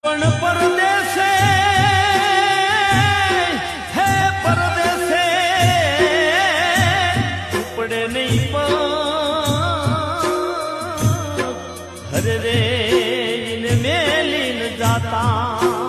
પણ પરદેશે હે પરદેશે ઉપડે નહીં પણ હરે રે મેલીન જાતા